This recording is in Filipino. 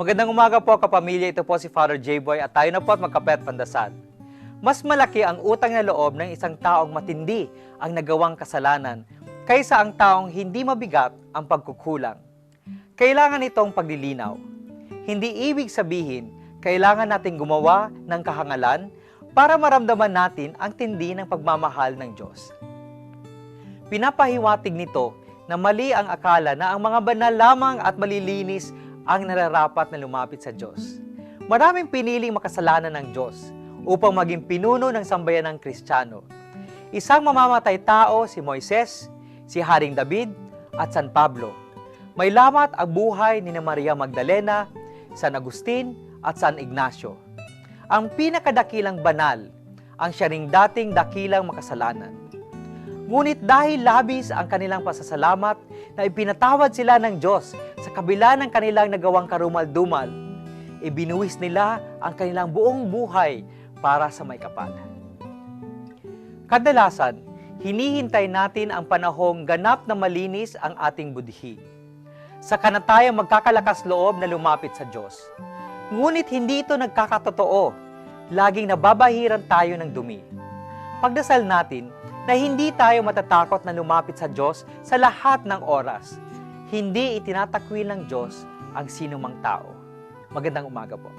Magandang umaga po kapamilya, ito po si Father J-Boy at tayo na po at magkape at pandasal. Mas malaki ang utang na loob ng isang taong matindi ang nagawang kasalanan kaysa ang taong hindi mabigat ang pagkukulang. Kailangan itong paglilinaw. Hindi ibig sabihin kailangan nating gumawa ng kahangalan para maramdaman natin ang tindi ng pagmamahal ng Diyos. Pinapahiwatig nito na mali ang akala na ang mga banal lamang at malilinis ang nararapat na lumapit sa Diyos. Maraming piniling makasalanan ng Diyos upang maging pinuno ng sambayanang Kristiyano. Isang mamamatay tao si Moises, si Haring David at San Pablo. May lamat ang buhay ni Maria Magdalena, San Agustin at San Ignacio. Ang pinakadakilang banal, ang siya ring dating dakilang makasalanan. Ngunit dahil labis ang kanilang pasasalamat na ipinatawad sila ng Diyos sa kabila ng kanilang nagawang karumal-dumal, ibinuwis nila ang kanilang buong buhay para sa may kapal. Kadalasan, hinihintay natin ang panahong ganap na malinis ang ating budhi. Saka na tayo magkakalakas loob na lumapit sa Diyos. Ngunit hindi ito nagkakatotoo. Laging nababahiran tayo ng dumi. Pagdasal natin na hindi tayo matatakot na lumapit sa Diyos sa lahat ng oras. Hindi itinatakwil ng Diyos ang sinumang tao. Magandang umaga po.